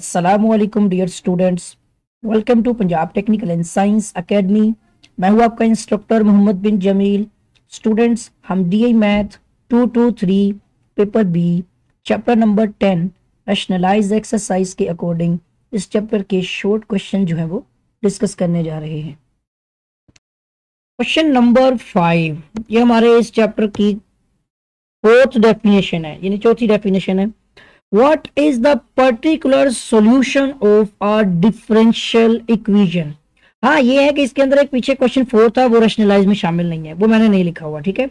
अस्सलामुअलैकुम dear students, welcome to Punjab technical and science academy. मैं हूं आपका इंस्ट्रक्टर मोहम्मद बिन जमील। स्टूडेंट्स, हम DI math 223 paper B chapter number 10 rationalize exercise के अकॉर्डिंग इस चैप्टर के शॉर्ट क्वेश्चन जो है वो डिस्कस करने जा रहे हैं। क्वेश्चन नंबर 5 ये हमारे इस चैप्टर की फोर्थ डेफिनेशन है, यानी चौथी डेफिनेशन है। What is the particular solution of a differential equation? हाँ, ये है कि इसके अंदर एक पीछे क्वेश्चन 4 था, वो रैशनलाइज में शामिल नहीं है, वो मैंने नहीं लिखा हुआ। ठीक है,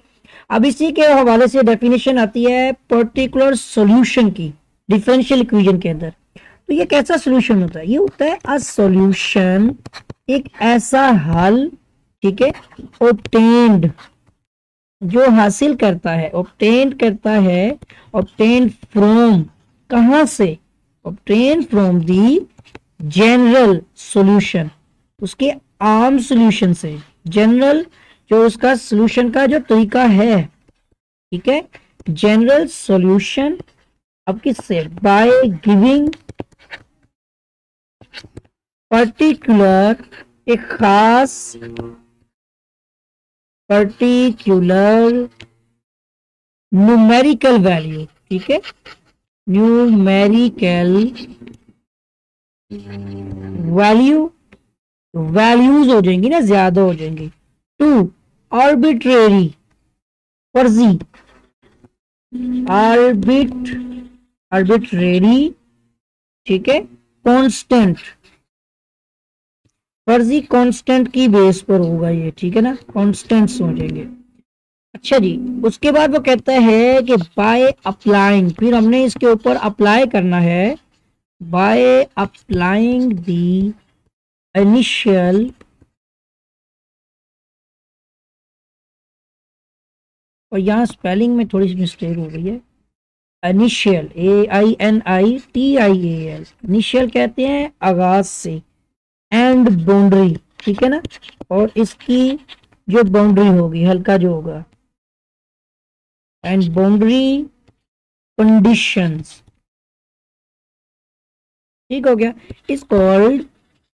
अब इसी के हवाले से डेफिनेशन आती है पर्टिकुलर सॉल्यूशन की डिफरेंशियल इक्वेशन के अंदर। तो ये कैसा सॉल्यूशन होता है? ये होता है अ सॉल्यूशन, एक ऐसा हल, ठीक है, ऑब्टेन्ड, जो हासिल करता है, ऑब्टेन्ड करता है, ऑब्टेन्ड फ्रॉम, कहां से? Obtain from the general solution, उसके आम सॉल्यूशन से। जनरल जो उसका सॉल्यूशन का जो तरीका है, ठीक है, जनरल सॉल्यूशन। अब किससे? बाय गिविंग पर्टिकुलर, एक खास पर्टिकुलर न्यूमेरिकल वैल्यू, ठीक है, न्यूमेरिकल वैल्यू, वैल्यूज हो जाएंगी ना, ज्यादा हो जाएंगी। टू आर्बिट्रेरी, फर्जी, आर्बिट्रेरी, ठीक है, कांस्टेंट, फर्जी कांस्टेंट की बेस पर होगा ये, ठीक है ना, कांस्टेंट्स हो जाएंगे। अच्छा जी, उसके बाद वो कहता है कि बाय अप्लाइंग, फिर हमने इसके ऊपर अप्लाई करना है, बाय अप्लाइंग दी इनिशियल और यहाँ स्पेलिंग में थोड़ी सी मिस्टेक हो गई है, इनिशियल, AINITIAL, इनिशियल कहते हैं आगाज से, एंड बाउंड्री, ठीक है ना, और इसकी जो बाउंड्री होगी, हल्का जो होगा, एंड बाउंड्री कंडीशंस, ठीक हो गया। इस कॉल्ड,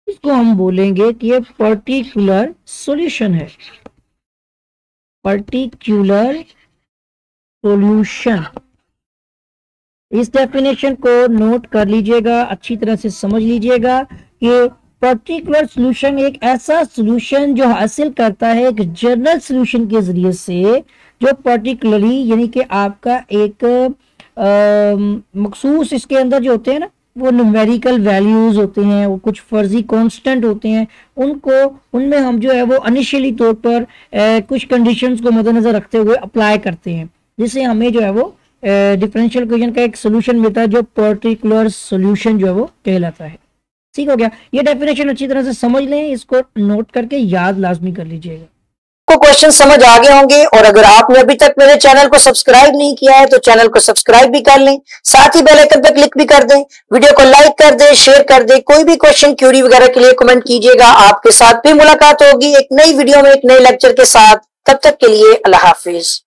इसको हम बोलेंगे कि ये पर्टिकुलर सॉल्यूशन है, पर्टिकुलर सॉल्यूशन। इस डेफिनेशन को नोट कर लीजिएगा, अच्छी तरह से समझ लीजिएगा कि पर्टिकुलर सॉल्यूशन एक ऐसा सॉल्यूशन जो हासिल करता है एक जनरल सॉल्यूशन के जरिए से, जो पर्टिकुलरली, यानी कि आपका एक मखसूस, इसके अंदर जो होते हैं ना, वो न्यूमेरिकल वैल्यूज होते हैं, वो कुछ फर्जी कांस्टेंट होते हैं, उनको, उनमें हम जो है वो इनिशियली तौर पर कुछ कंडीशंस को मद्देनजर रखते हुए अप्लाई करते हैं, जिससे हमें जो है वो डिफरेंशियल इक्वेशन का एक सोल्यूशन मिलता है, जो पर्टिकुलर सोल्यूशन जो है वो कहलाता है। ठीक हो गया। ये डेफिनेशन अच्छी तरह से समझ लें, इसको नोट करके याद लाजमी कर लीजिएगा। को क्वेश्चन समझ आ गए होंगे, और अगर आपने अभी तक मेरे चैनल को सब्सक्राइब नहीं किया है तो चैनल को सब्सक्राइब भी कर लें, साथ ही बेल आइकन पर क्लिक भी कर दें, वीडियो को लाइक कर दें, शेयर कर दें। कोई भी क्वेश्चन, क्यूरी वगैरह के लिए कमेंट कीजिएगा। आपके साथ फिर मुलाकात होगी एक नई वीडियो में, एक नए लेक्चर के साथ। तब तक के लिए अल्लाह हाफिज।